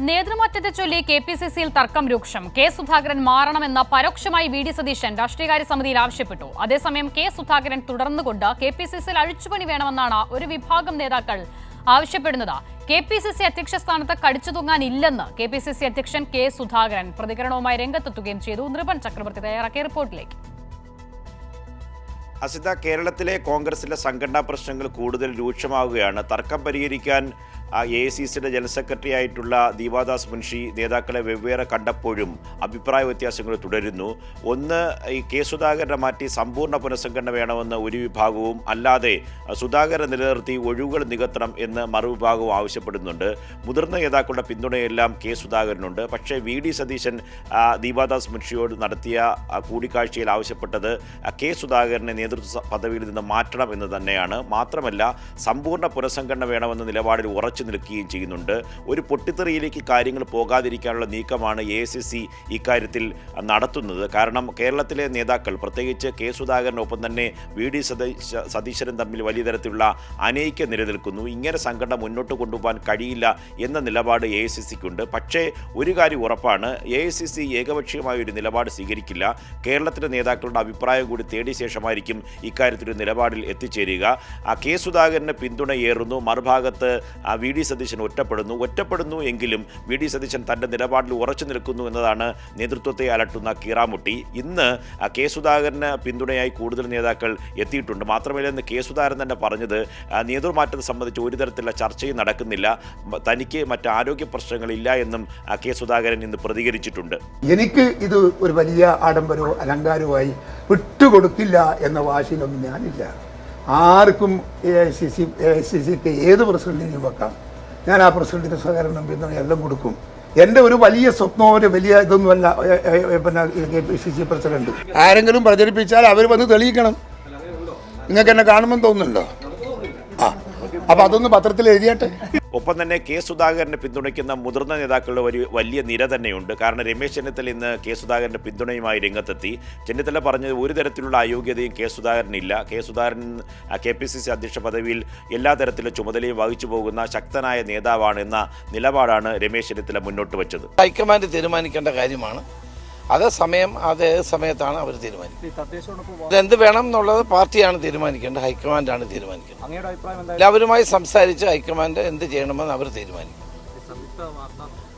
നേതൃമാറ്റത്തെ ചൊല്ലി കെപിസിസിയിൽ തർക്കം രൂക്ഷം. കെ സുധാകരൻ മാറണമെന്ന പരോക്ഷമായി വി.ഡി. സതീശൻ രാഷ്ട്രീയകാര്യ സമിതിയിൽ ആവശ്യപ്പെട്ടു. അതേസമയം കെ സുധാകരൻ തുടർന്നുകൊണ്ട് കെപിസിസിയിൽ അഴിച്ചുപണി വേണമെന്നാണ് ഒരു വിഭാഗം നേതാക്കൾ ആവശ്യപ്പെടുന്നത്. കെപിസിസി അധ്യക്ഷ സ്ഥാനത്ത് കടിച്ചു തൂങ്ങാനില്ലെന്ന് കെപിസിസി അധ്യക്ഷൻ കെ സുധാകരൻ പ്രതികരണവുമായി രംഗത്തെത്തുകയും ചെയ്തു. നൃപൻ ചക്രവർത്തി തയ്യാറാക്കിയ റിപ്പോർട്ടിലേക്ക്. അസിത, കേരളത്തിലെ കോൺഗ്രസിലെ സംഘടനാ പ്രശ്നങ്ങൾ കൂടുതൽ രൂക്ഷമാവുകയാണ്. തർക്കം പരിഹരിക്കാൻ AICCയുടെ ജനറൽ സെക്രട്ടറി ആയിട്ടുള്ള ദീപാദാസ് മുൻഷി നേതാക്കളെ വെവ്വേറെ കണ്ടപ്പോഴും അഭിപ്രായ വ്യത്യാസങ്ങൾ തുടരുന്നു. ഒന്ന്, ഈ കെ സുധാകരനെ മാറ്റി സമ്പൂർണ്ണ പുനഃസംഘടന വേണമെന്ന് ഒരു വിഭാഗവും, അല്ലാതെ സുധാകരനെ നിലനിർത്തി ഒഴിവുകൾ നികത്തണം എന്ന് മറുവിഭാഗവും ആവശ്യപ്പെടുന്നുണ്ട്. മുതിർന്ന നേതാക്കളുടെ പിന്തുണയെല്ലാം കെ സുധാകരനുണ്ട്. പക്ഷേ വി.ഡി. സതീശൻ ദീപാദാസ് മുൻഷിയോട് നടത്തിയ കൂടിക്കാഴ്ചയിൽ ആവശ്യപ്പെട്ടത് കെ സുധാകരനെ നേതൃത്വ പദവിയിൽ നിന്ന് മാറ്റണം എന്ന് തന്നെയാണ്. മാത്രമല്ല, സമ്പൂർണ്ണ പുനഃസംഘടന വേണമെന്ന നിലപാടിൽ ഉറച്ചു നിൽക്കുകയും ചെയ്യുന്നുണ്ട്. ഒരു പൊട്ടിത്തെറിയിലേക്ക് കാര്യങ്ങൾ പോകാതിരിക്കാനുള്ള നീക്കമാണ് AICC ഇക്കാര്യത്തിൽ നടത്തുന്നത്. കാരണം കേരളത്തിലെ നേതാക്കൾ, പ്രത്യേകിച്ച് കെ സുധാകരനൊപ്പം തന്നെ വി.ഡി. സതീശനും തമ്മിൽ വലിയ തരത്തിലുള്ള അനൈക്യം നിലനിൽക്കുന്നു. ഇങ്ങനെ സംഘടന മുന്നോട്ട് കൊണ്ടുപോകാൻ കഴിയില്ല എന്ന നിലപാട് AICCക്കുണ്ട്. പക്ഷേ ഒരു കാര്യം ഉറപ്പാണ്, AICC ഏകപക്ഷീയമായ ഒരു നിലപാട് സ്വീകരിക്കില്ല. കേരളത്തിലെ നേതാക്കളുടെ അഭിപ്രായം കൂടി തേടിയ ശേഷമായിരിക്കും ഇക്കാര്യത്തിലൊരു നിലപാടിൽ എത്തിച്ചേരുക. കെ സുധാകരന് പിന്തുണയേറുന്നു, മറുഭാഗത്ത് വി.ഡി. സതീശൻ ഒറ്റപ്പെടുന്നു എങ്കിലും വി.ഡി. സതീശൻ തൻ്റെ നിലപാടിൽ ഉറച്ചു നിൽക്കുന്നു എന്നതാണ് നേതൃത്വത്തെ അലട്ടുന്ന കീറാമുട്ടി. ഇന്ന് കെ സുധാകരന് പിന്തുണയായി കൂടുതൽ നേതാക്കൾ എത്തിയിട്ടുണ്ട്. മാത്രമല്ല, ഇന്ന് കെ സുധാകരൻ തന്നെ പറഞ്ഞത് നേതൃമാറ്റത്തെ സംബന്ധിച്ച് ഒരു തരത്തിലുള്ള ചർച്ചയും നടക്കുന്നില്ല, തനിക്ക് മറ്റ് ആരോഗ്യ പ്രശ്നങ്ങളില്ല എന്നും കെ സുധാകരൻ ഇന്ന് പ്രതികരിച്ചിട്ടുണ്ട്. എനിക്ക് ഇത് ഒരു വലിയ ആഡംബരവും അലങ്കാരവുമായി വിട്ടുകൊടുക്കില്ല എന്ന വാശിയിലൊന്നും ഞാനില്ല. ആർക്കും AICCക്ക് ഏത് പ്രസിഡന്റിനെയും വെക്കാം. ഞാൻ ആ പ്രസിഡന്റിന് സഹകരണം പിന്തുണ എല്ലാം കൊടുക്കും. എൻ്റെ ഒരു വലിയ സ്വപ്നവും ഒരു വലിയ ഇതൊന്നുമല്ല പിന്നെ KPCC പ്രസിഡന്റ്. ആരെങ്കിലും പ്രചരിപ്പിച്ചാൽ അവർ വന്ന് തെളിയിക്കണം. നിങ്ങൾക്ക് എന്നെ കാണുമെന്ന് തോന്നുന്നുണ്ടോ? അപ്പം അതൊന്ന് പത്രത്തിൽ എഴുതിയാട്ടെ. ഒപ്പം തന്നെ കെ സുധാകരനെ പിന്തുണയ്ക്കുന്ന മുതിർന്ന നേതാക്കളുടെ ഒരു വലിയ നിര തന്നെയുണ്ട്. കാരണം രമേശ് ചെന്നിത്തല ഇന്ന് കെ സുധാകരൻ്റെ പിന്തുണയുമായി രംഗത്തെത്തി. ചെന്നിത്തല പറഞ്ഞത് ഒരു തരത്തിലുള്ള അയോഗ്യതയും കെ സുധാകരനില്ല. കെ സുധാകരൻ KPCC അധ്യക്ഷ പദവിയിൽ എല്ലാ തരത്തിലുള്ള ചുമതലയും വഹിച്ചു പോകുന്ന ശക്തനായ നേതാവാണ് എന്ന നിലപാടാണ് രമേശ് ചെന്നിത്തല മുന്നോട്ട് വെച്ചത്. ഹൈക്കമാൻഡ് തീരുമാനിക്കേണ്ട കാര്യമാണ്. അതേ സമയത്താണ് അവർ തീരുമാനിക്കുന്നത്. എന്ത് വേണം എന്നുള്ളത് പാർട്ടിയാണ് തീരുമാനിക്കേണ്ടത്, ഹൈക്കമാൻഡാണ് തീരുമാനിക്കുന്നത്. എല്ലാവരുമായി സംസാരിച്ച് ഹൈക്കമാൻഡ് എന്ത് ചെയ്യണമെന്ന് അവർ തീരുമാനിക്കും.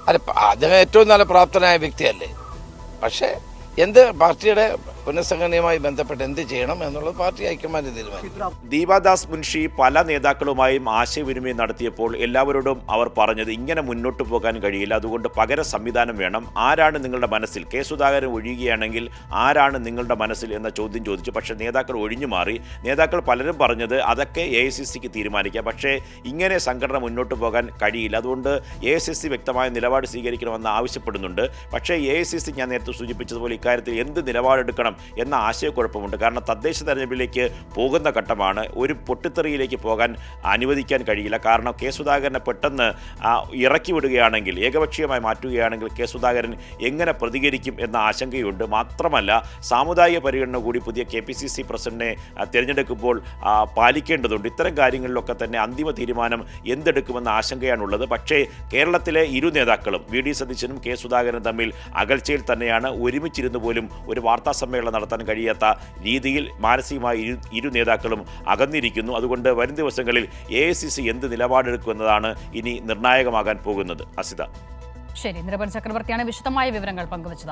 അല്ല, അദ്ദേഹം ഏറ്റവും നല്ല പ്രാപ്തനായ വ്യക്തിയല്ലേ. പക്ഷേ പാർട്ടിയുടെ പുനഃസംഘടനയുമായി ബന്ധപ്പെട്ട് എന്ത് ചെയ്യണം എന്നുള്ളത് പാർട്ടി ഹൈക്കമാൻഡ് തീരുമാനിക്കും. ദീപാദാസ് മുൻഷി പല നേതാക്കളുമായും ആശയവിനിമയം നടത്തിയപ്പോൾ എല്ലാവരോടും അവർ പറഞ്ഞത് ഇങ്ങനെ മുന്നോട്ട് പോകാൻ കഴിയില്ല, അതുകൊണ്ട് പകര സംവിധാനം വേണം. ആരാണ് നിങ്ങളുടെ മനസ്സിൽ? കെ സുധാകരൻ ഒഴിയുകയാണെങ്കിൽ ആരാണ് നിങ്ങളുടെ മനസ്സിൽ എന്ന ചോദ്യം ചോദിച്ചു. പക്ഷേ നേതാക്കൾ ഒഴിഞ്ഞു മാറി. നേതാക്കൾ പലരും പറഞ്ഞത് അതൊക്കെ AICCക്ക് തീരുമാനിക്കാം, പക്ഷേ ഇങ്ങനെ സംഘടന മുന്നോട്ട് പോകാൻ കഴിയില്ല, അതുകൊണ്ട് AICC വ്യക്തമായ നിലപാട് സ്വീകരിക്കണമെന്ന് ആവശ്യപ്പെടുന്നുണ്ട്. പക്ഷേ AICC ഞാൻ നേരത്തെ സൂചിപ്പിച്ചതുപോലെ ഇക്കാര്യത്തിൽ എന്ത് നിലപാടെടുക്കണം എന്ന ആശയക്കുഴപ്പമുണ്ട്. കാരണം തദ്ദേശ തെരഞ്ഞെടുപ്പിലേക്ക് പോകുന്ന ഘട്ടമാണ്. ഒരു പൊട്ടിത്തെറിയിലേക്ക് പോകാൻ അനുവദിക്കാൻ കഴിയില്ല. കാരണം കെ സുധാകരനെ പെട്ടെന്ന് ഇറക്കി വിടുകയാണെങ്കിൽ, ഏകപക്ഷീയമായി മാറ്റുകയാണെങ്കിൽ കെ സുധാകരൻ എങ്ങനെ പ്രതികരിക്കും എന്ന ആശങ്കയുണ്ട്. മാത്രമല്ല, സാമുദായിക പരിഗണന കൂടി പുതിയ KPCC പ്രസിഡന്റിനെ തിരഞ്ഞെടുക്കുമ്പോൾ പാലിക്കേണ്ടതുണ്ട്. ഇത്തരം കാര്യങ്ങളിലൊക്കെ തന്നെ അന്തിമ തീരുമാനം എന്തെടുക്കുമെന്ന ആശങ്കയാണുള്ളത്. പക്ഷേ കേരളത്തിലെ ഇരു നേതാക്കളും വി.ഡി. സതീശനും കെ സുധാകരനും തമ്മിൽ അകൽച്ചയിൽ തന്നെയാണ്. ഒരുമിച്ചിരുന്ന് പോലും ഒരു വാർത്താ സമ്മേളനം നടത്താൻ കഴിയാത്ത രീതിയിൽ മാനസികമായി ഇരു നേതാക്കളും അകന്നിരിക്കുന്നു. അതുകൊണ്ട് വരും ദിവസങ്ങളിൽ AICC എന്ത് നിലപാടെടുക്കുമെന്നതാണ് ഇനി നിർണായകമാകാൻ പോകുന്നത്. അസിത. ശരി, നൃപൻ ചക്രവർത്തിയാണ് വിശദമായ വിവരങ്ങൾ പങ്കുവച്ചത്.